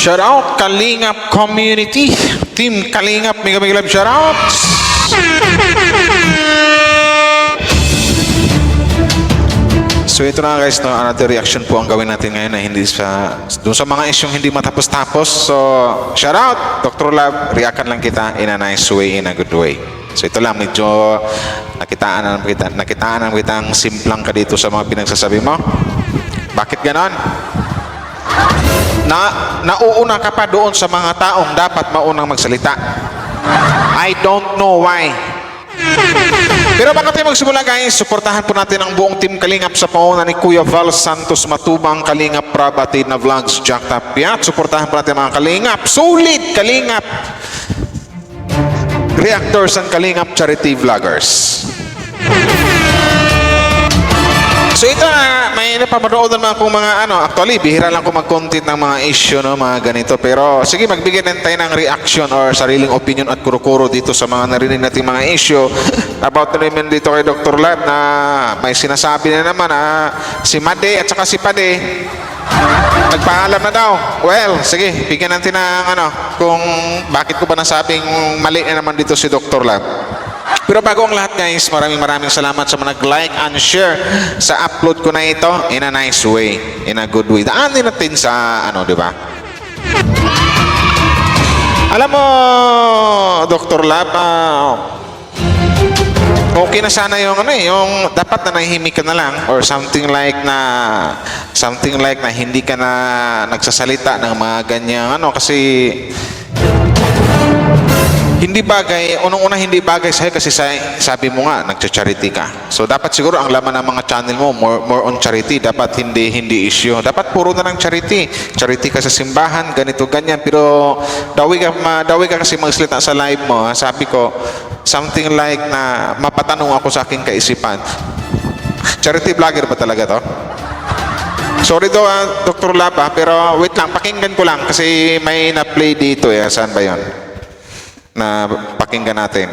Shout out Kalingap community. Team Kalingap, mega love shout out. So ito na guys, no, another reaction po ang gawin natin ngayon na hindi doon sa mga isyong hindi matapos-tapos. So shout out Dr. Love, reaction lang kita in a nice way, in a good way. So ito lang, medyo nakitaan naman kitang simplang ka dito sa mga pinagsasabi mo. Bakit ganon? Nauuna ka pa doon sa mga taong dapat maunang magsalita. I don't know why. Pero bago tayo magsimula guys, suportahan po natin ang buong Team Kalingap sa pauna ni Kuya Val Santos Matubang, Kalingap Prabati na Vlogs, Jack Tapiat. Suportahan po natin mga Kalingap, solid Kalingap Reactors and Kalingap Charity Vloggers. So ito may napapanood naman akong mga actually bihira lang ko mag-content ng mga issue, no, mga ganito. Pero sige, magbigay din tayo ng reaction or sariling opinion at kuro-kuro dito sa mga narinig nating mga issue about naman dito kay Dr. Lab na may sinasabi na naman si Made at saka si Pade nagpaalam na daw. Well, sige, bigyan natin ng kung bakit ko ba nasabing mali na naman dito si Dr. Lab. Pero bago ang lahat guys, maraming salamat sa mga nag-like and share sa upload ko na ito in a nice way, in a good way. Daanin natin sa di ba? Alam mo, Dr. Lab, okay na sana yung yung dapat na nahihimik ka na lang or something like na hindi ka na nagsasalita ng mga ganyang kasi hindi bagay, unang-una hindi bagay sa'yo kasi sabi mo nga, nagcha-charity ka. So, dapat siguro ang laman ng mga channel mo, more on charity. Dapat hindi issue. Dapat puro na lang charity. Charity ka sa simbahan, ganito, ganyan. Pero, dawi ka kasi magsalita sa live mo. Sabi ko, something like na mapatanong ako sa aking kaisipan. Charity vlogger ba talaga to? Sorry daw, Dr. Lapa, pero wait lang, pakinggan ko lang kasi may na-play dito. Saan ba yon? Na pakinggan natin.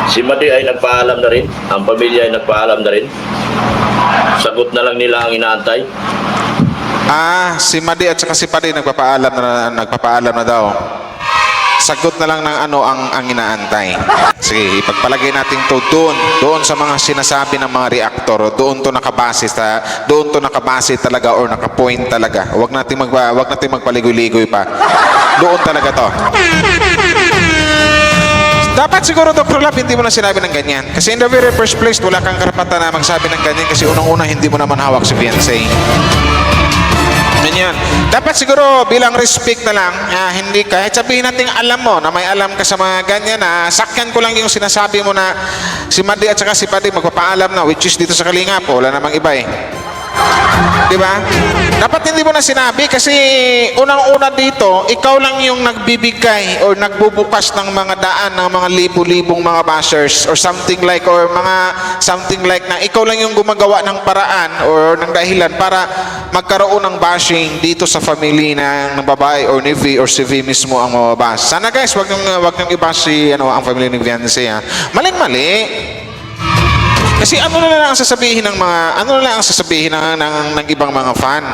Si Madi ay nagpaalam na rin. Ang pamilya ay nagpaalam na rin. Sagot na lang nila ang inaantay. Si Madi at saka si Padi nagpapaalam na daw. Sagot na lang ng ang inaantay. Sige, ipagpalagay natin to doon sa mga sinasabi ng mga reactor. Doon to nakabase talaga or nakapoint talaga. Huwag natin magpaligoy-ligoy pa. Doon talaga to. Dapat siguro, Dr. Lab, hindi mo na sinabi ng ganyan. Kasi in the very first place, wala kang karapatan na magsabi ng ganyan kasi unang-una hindi mo naman hawak si fiancé. Ganyan. Dapat siguro bilang respect na lang, hindi kahit sabihin natin alam mo na may alam ka sa mga ganyan sakyan ko lang yung sinasabi mo na si Madi at saka si Padi magpapaalam na, which is dito sa Kalingap wala namang iba diba? Dapat hindi mo na sinabi kasi unang-una dito, ikaw lang yung nagbibigay or nagbubukas ng mga daan ng mga libo-libong mga bashers or something like na ikaw lang yung gumagawa ng paraan or ng dahilan para magkaroon ng bashing dito sa family ng babae or ni V or si V mismo ang mababas. Sana guys, wag niyong i-bash ang family ni Viancy Maling-mali. Kasi ano na lang ang sasabihin ng ibang mga fan.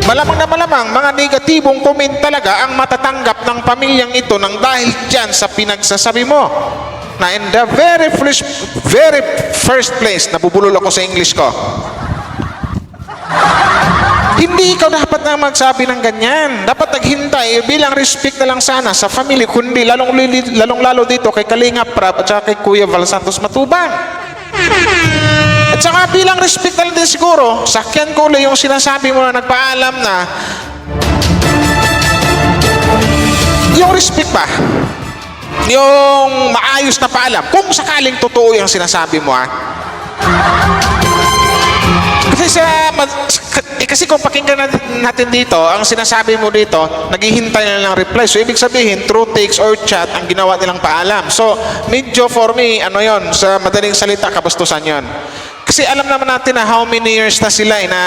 Malamang mga negatibong comment talaga ang matatanggap ng pamilyang ito nang dahil dyan sa pinagsasabi mo. Na in the very first place, nabubulol ako sa English ko. Hindi ikaw dapat na magsabi ng ganyan. Dapat naghintay bilang respect na lang sana sa family, kundi lalong-lalo dito kay Kalingap Prab at saka kay Kuya Val Santos Matubang. At saka bilang respect na din siguro, sakyan ko ulit yung sinasabi mo na nagpaalam na yung respect pa, yung maayos na paalam, kung sakaling totoo yung sinasabi mo kasi kung pakinggan natin dito, ang sinasabi mo dito, naghihintay na lang reply. So, ibig sabihin, through text or chat, ang ginawa nilang paalam. So, medyo for me, yon sa madaling salita, kabastusan yon. Kasi alam naman natin na how many years na sila na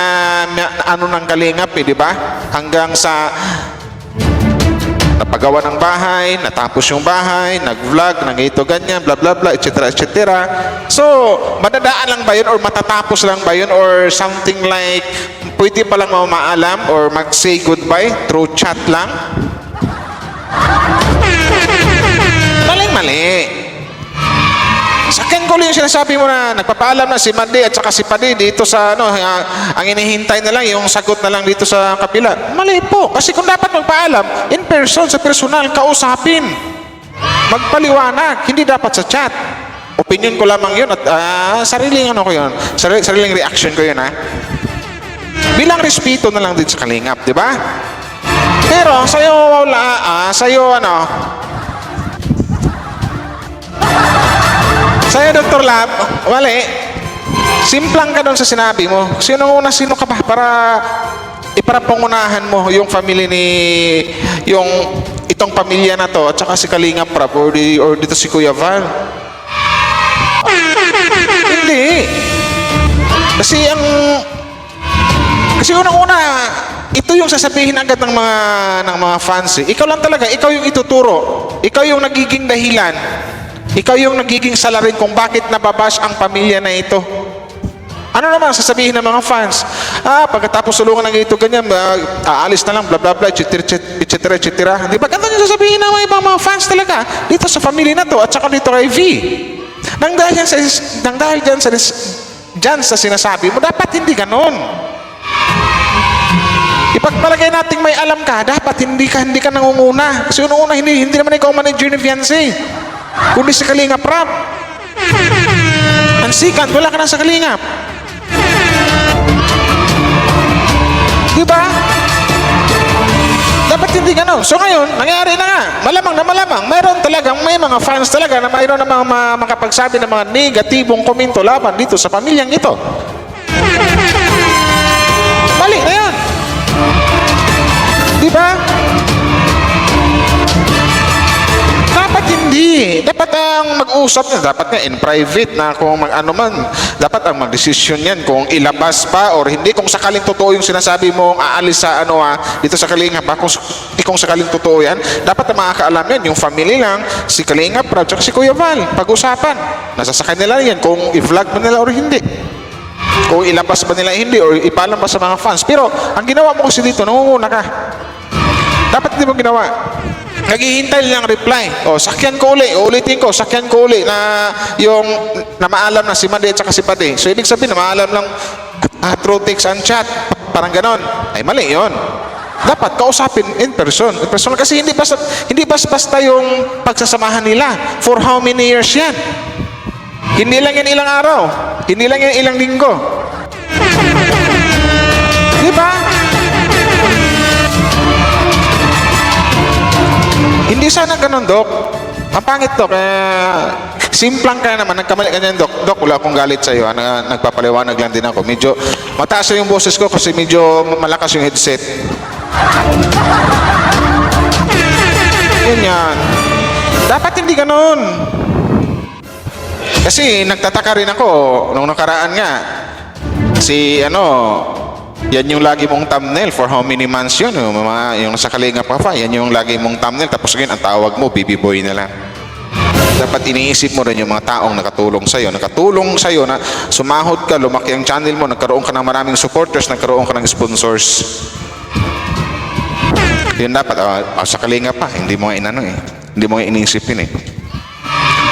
ng Kalingap, di ba? Hanggang sa napagawa ng bahay, natapos yung bahay, nag-vlog, nag-ito, ganyan, bla bla bla, etc. etc. So, madadaan lang ba yun or matatapos lang ba yun or something like pwede pa lang mamaalam or mag-say goodbye through chat lang? Maling-mali. Sakyan ko lang yung sinasabi mo na nagpapaalam na si Mandy at saka si Padi dito sa ang inihintay na lang yung sagot na lang dito sa kapila. Mali po. Kasi kung dapat magpaalam, in person, sa personal, kausapin. Magpaliwanag. Hindi dapat sa chat. Opinion ko lamang yun at sariling ko yun. Sariling reaction ko yun Bilang respeto na lang din sa Kalingap, di ba? Pero sa'yo, sa'yo, Dr. Lab, wali. Simplang ka doon sa sinabi mo. Sino ka ba para iparapangunahan mo yung family itong pamilya na to at saka si Kalingap Prab or dito si Kuya Val? Hindi. Kasi unang-una, ito yung sasabihin agad ng mga fans Ikaw lang talaga, ikaw yung ituturo. Ikaw yung nagiging dahilan. Ikaw yung nagiging salarin kung bakit nababash ang pamilya na ito. Ano naman sasabihin ng mga fans? Pagkatapos sulungan ng ito, ganyan, aalis na lang, bla bla bla, etc. etc. Di ba? Ganun yung sasabihin ng mga ibang mga fans talaga dito sa pamilya na to at saka dito kay V. Nang dahil dyan sa sinasabi mo, dapat hindi ganun. Ipagpalagay natin may alam ka, dapat hindi ka nangunguna. Kasi unang-una, hindi naman ikaw manager ni Fiancé. Kundi si Kalingap Prab. Ang sikat, wala ka na sa Kalingap. Diba? Dapat hindi gano'n. So ngayon, nangyari na nga. Malamang, mayroon talagang, may mga fans talaga na mayroon na mga makapagsabi ng mga negatibong komento laban dito sa pamilyang ito. Mali na yun. Diba? Dapat hindi. Dapat ang mag-usap niya. Dapat nga in private na kung mag-ano man. Dapat ang mag-desisyon yan kung ilabas pa or hindi. Kung sakaling totoo yung sinasabi mo aalis sa dito sa Kalingap kung sakaling totoo yan, dapat ang makakaalam yan. Yung family lang, si Kalingap Prab, tsaka si Kuya Val. Pag-usapan. Nasa sa kanila yan kung i-vlog ba nila or hindi. Kung ilabas ba nila hindi or ipalam ba sa mga fans. Pero ang ginawa mo kasi dito, nangunguna ka. Dapat hindi mo ginawa. Naghihintay lang reply. Sakyan ko uli. Ulitin ko, sakyan ko uli na yung na maalam na si Mandy at saka si Padi. So, ibig sabihin na maalam lang through text and chat. Parang ganon. Ay, mali yun. Dapat kausapin in person. In person kasi hindi basta yung pagsasamahan nila. For how many years yan? Hindi lang yan ilang araw. Hindi lang yan ilang linggo. Diba? Hindi sana ganun, Dok. Ang pangit, Dok. Simplang ka naman. Nagkamali ka niyan, Dok. Dok, wala akong galit sa'yo. Nagpapaliwanag lang din ako. Medyo mataas yung boses ko kasi medyo malakas yung headset. Yun yan. Dapat hindi ganun. Kasi nagtataka rin ako nung nakaraan nga. Yan yung lagi mong thumbnail for how many months yun. Yung nasa Kalingap pa, yan yung lagi mong thumbnail. Tapos ngayon, ang tawag mo, baby boy na lang. Dapat iniisip mo rin yung mga taong nakatulong sa'yo na sumahod ka, lumaki ang channel mo, nagkaroon ka ng maraming supporters, nagkaroon ka ng sponsors. Yun dapat, sa Kalingap pa, hindi mo nga hindi mo nga iniisipin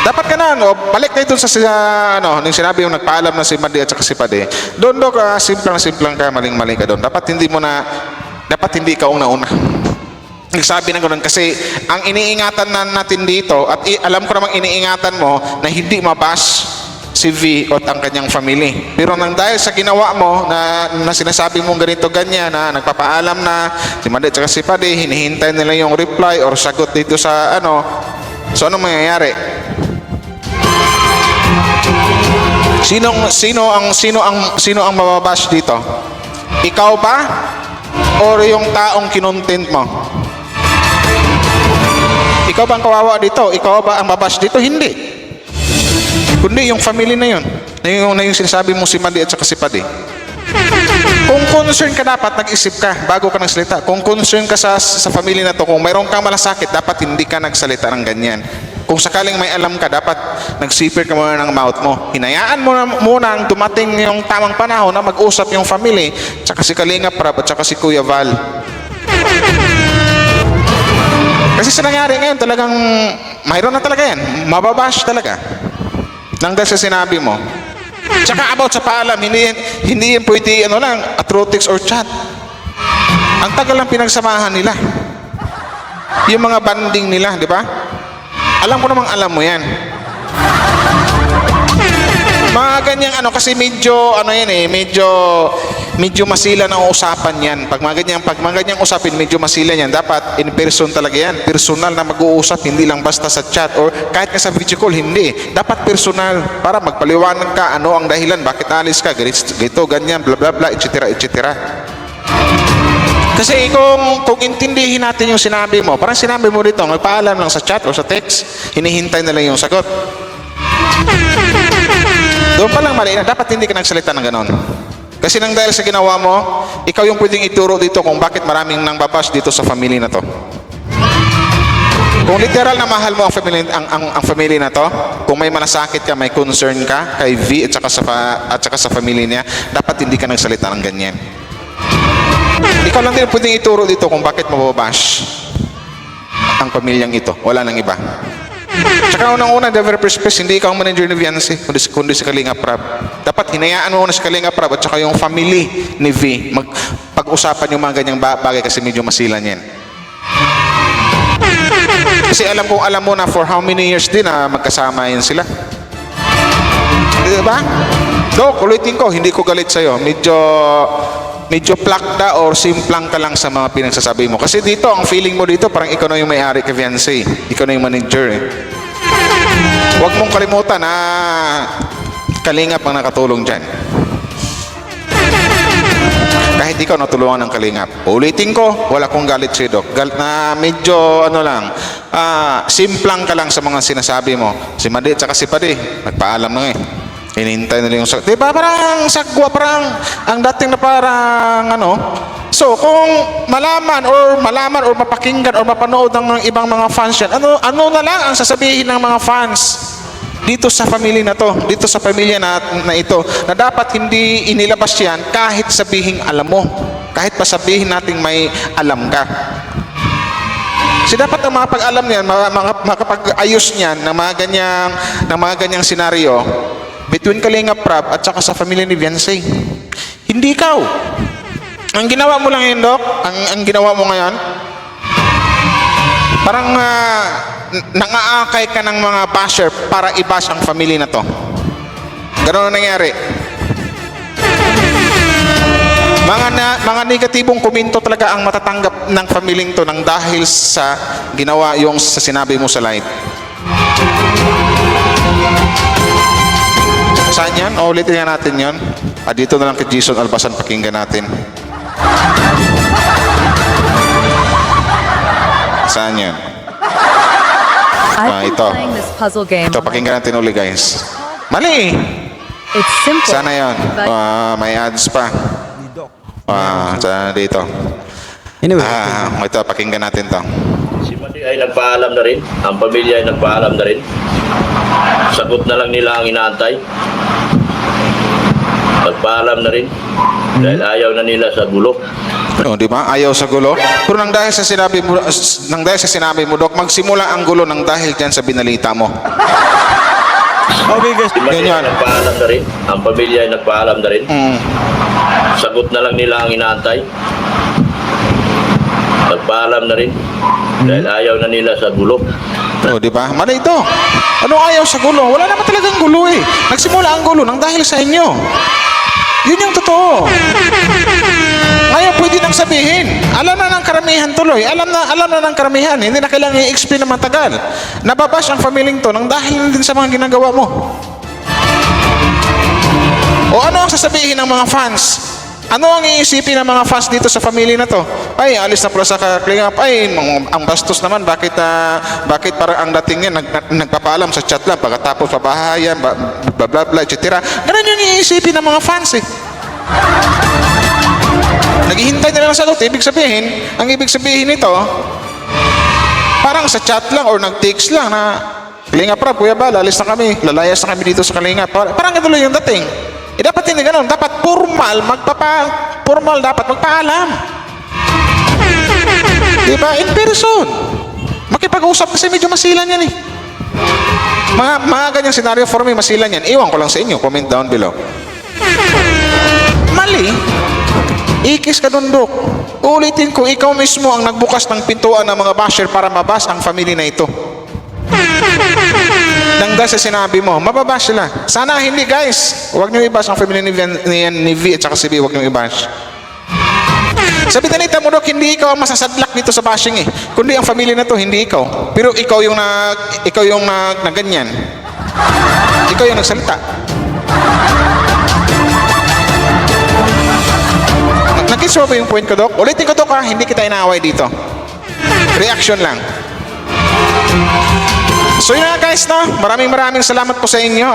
Dapat ka na, balik na ito sa nung sinabi yung nagpaalam na si Mandy at saka si Padi. Doon, Dok, simplang ka, maling-mali ka doon. Dapat hindi ikaw ang nauna. Nagsabi na ganoon kasi ang iniingatan natin dito at alam ko namang iniingatan mo na hindi mabash si V at ang kanyang family. Pero nang dahil sa ginawa mo na sinasabi mong ganito ganyan na nagpapaalam na si Mandy at saka si Padi, hinihintay nila yung reply or sagot dito sa so anong mangyayari? Sino ang mababash dito? Ikaw ba? Or yung taong kinontent mo? Ikaw ba ang kawawa dito? Ikaw ba ang mabash dito? Hindi. Kundi yung family na yun. Na yung sinasabi mo si Mandy at saka si Padi. Kung concern ka, dapat nag-isip ka bago ka nagsalita. Kung concern ka sa family na to, kung mayroon kang malasakit, dapat hindi ka nagsalita ng ganyan. Kung sakaling may alam ka, dapat nagsipir ka muna ng mouth mo. Hinayaan mo na muna ang dumating yung tamang panahon na mag-usap yung family, tsaka si Kalinga Prab at tsaka si Kuya Val. Kasi sa nangyari ngayon, talagang mayroon na talaga yan. Mababash talaga. Nang dahil sa sinabi mo. Tsaka about sa paalam, hindi yan pwede through text or chat. Ang tagal lang pinagsamahan nila. Yung mga banding nila, di ba? Alam ko namang alam mo yan. Mga ganyang kasi medyo medyo masila ng usapan yan. Pag mga ganyang usapin, medyo masila yan. Dapat in person talaga yan. Personal na mag-uusap, hindi lang basta sa chat or kahit nga sa video call, hindi. Dapat personal para magpaliwanag ka ano ang dahilan, bakit alis ka, ganito, ganyan, bla bla bla, etc. etc. Kasi kung intindihin natin yung sinabi mo, parang sinabi mo dito, magpaalam lang sa chat o sa text, hinihintay na lang yung sagot. Doon pa lang mali na, dapat hindi ka nagsalita ng ganon. Kasi nang dahil sa ginawa mo, ikaw yung pwedeng ituro dito kung bakit maraming nang babash dito sa family na to. Kung literal na mahal mo ang family na to, kung may malasakit ka, may concern ka kay V at saka sa family niya, dapat hindi ka nagsalita ng ganyan. Ikaw lang din pwedeng ituro dito kung bakit mababash ang pamilyang ito. Wala nang iba. Tsaka unang-una, the very first place, hindi ikaw ang manager ni Viancy, kundi si Kalinga Prab. Dapat hinayaan mo na si Kalinga Prab at saka yung family ni V pag-usapan yung mga ganyang bagay kasi medyo masilan yan. Kasi alam mo na for how many years din na magkasama yan sila. Diba? Dok, ulitin ko, hindi ko galit sa'yo. Medyo plakda or simplang ka lang sa mga pinagsasabi mo. Kasi dito, ang feeling mo dito, parang ikaw na yung may-ari kay Viancy. Ikaw na yung manager eh. Huwag mong kalimutan na Kalingap ang nakatulong dyan. Kahit ikaw natulungan ng Kalingap. Ulitin ko, wala kong galit si Doc. Na medyo simplang ka lang sa mga sinasabi mo. Si Madi at saka si Padi, nagpaalam na eh. Hinihintay nila yung sagot. Diba parang sagwa, parang ang dating na parang So kung malaman or mapakinggan or mapanood ng ibang mga fans yan, ano na lang ang sasabihin ng mga fans dito sa family na to, dito sa pamilya na ito, na dapat hindi inilabas yan kahit sabihin alam mo, kahit pa sabihin nating may alam ka. Kasi dapat ang mga pag-alam niyan, makapag-ayos niyan ng mga ganyang senaryo between Kalinga Prab at saka sa pamilya ni Viancy. Hindi ikaw. Ang ginawa mo lang yun, Doc, ang ginawa mo ngayon, parang nangaakay ka ng mga basher para i-bash ang family na to. Ganun ang nangyari. Mga negatibong komento talaga ang matatanggap ng pamilyeng to nang dahil sa ginawa yung sa sinabi mo sa live. Saan yan? Ulitin nga natin yan. Dito na lang kay Jason Albasan, pakinggan natin. Saan yan? I've been Ito. playing this puzzle game. Ito, pakinggan natin uli guys. Mali! It's simple. Sana yan. but May ads pa. Sana dito. Anyway, Ito, pakinggan natin to. Si Madi ay nagpaalam na rin. Ang pamilya ay nagpaalam na rin. Sagot na lang nila ang inaantay. Nagpaalam na rin. Dahil ayaw na nila sa gulo. Di ba? Ayaw sa gulo. Pero nang dahil sa sinabi mo, Dok, magsimula ang gulo nang dahil dyan sa binalita mo. okay guys. Si Madi Ganyan. ay nagpaalam na rin. Ang pamilya ay nagpaalam na rin. Sagot na lang nila ang inaantay. Nagpaalam na rin. Dahil ayaw na nila sa gulo. Di ba? Mali ito. Anong ayaw sa gulo? Wala naman talagang gulo eh. Nagsimula ang gulo nang dahil sa inyo. Yun yung totoo. Ngayon pwede nang sabihin. Alam na ng karamihan tuloy. Alam na ng karamihan. Hindi na kailangan i-explain na matagal. Nababash ang pamilyeng to nang dahil din sa mga ginagawa mo. O ano ang sasabihin ng mga fans? Ano ang iisipin ng mga fans dito sa family na to? Ay, alis na pala sa Kalingap. Ay, ang bastos naman. Bakit parang ang dating yan, nagpapaalam sa chat lang, pagkatapos pabahayan, bla bla bla, etc. Ganun yung iisipin ng mga fans eh. Naghihintay na lang ng sagot. Ang ibig sabihin nito, parang sa chat lang or nag-text lang na, Kalinga Prab, Kuya Bal, alis na kami. Lalayas na kami dito sa Kalinga. Parang ito lang yung dating. Dapat hindi ganun. Dapat formal dapat magpaalam. Diba? In person. Makipag-usap kasi medyo masilan yan eh. Mga ganyang scenario for me, masilan yan. Iwan ko lang sa inyo. Comment down below. Mali. Ikis ka dundok. Ulitin ko, ikaw mismo ang nagbukas ng pintuan ng mga basher para mabas ang family na ito. Dangda sa sinabi mo, mababash sila. Sana hindi guys. Huwag niyo i-bash ang family ni V at saka si B. Huwag niyo i-bash. Sabi tanita mo, Dok, hindi ikaw ang masasadlak dito sa bashing eh. Kundi ang family na to, hindi ikaw. Pero ikaw yung na ganyan. Ikaw yung nagsalita. Nag-gets mo ba yung point ko, Dok? Ulitin ko, Dok, ha? Hindi kita inaaway dito. Reaction lang. So yun na guys, no? Maraming salamat po sa inyo.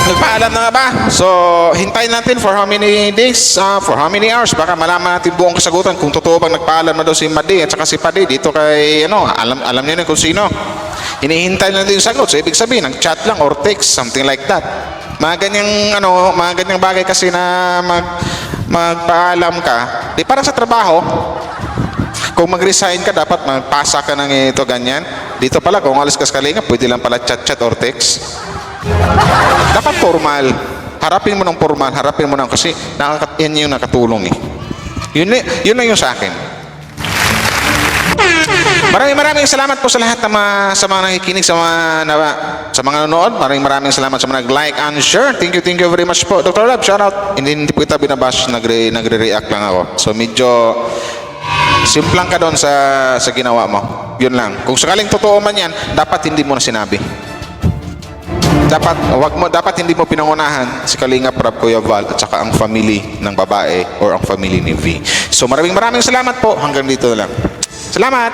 Nagpaalam na nga ba? So, hintayin natin for how many days, for how many hours. Baka malaman natin buong kasagutan kung totoo bang nagpaalam na daw si Madi at saka si Padi dito kay, alam niyo na kung sino. Hinihintay na din yung sagot. So, ibig sabihin, nag-chat lang or text, something like that. Mga ganyang bagay kasi na magpaalam ka. Di parang sa trabaho, kung mag-resign ka, dapat magpasa ka ng ito, ganyan. Dito pala, kung alis ka sa Kalinga, pwede lang pala chat or text. Dapat formal. Harapin mo ng formal, harapin mo ng kasi yan yung nakatulong eh. Yun na yung sa akin. Maraming salamat po sa lahat sa mga nakikinig, sa mga nanonood. Maraming salamat sa mga nag-like and share. Thank you very much po. Dr. Lab, shout out. Hindi po kita binabash, nagre-react lang ako. So medyo simplang ka doon sa ginawa mo. Yun lang. Kung sakaling totoo man yan, dapat hindi mo na sinabi. Dapat hindi mo pinangunahan si Kalinga Prab, Kuya Val at saka ang family ng babae or ang family ni V. So maraming salamat po. Hanggang dito na lang. Salamat!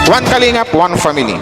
One Kalingap, one family.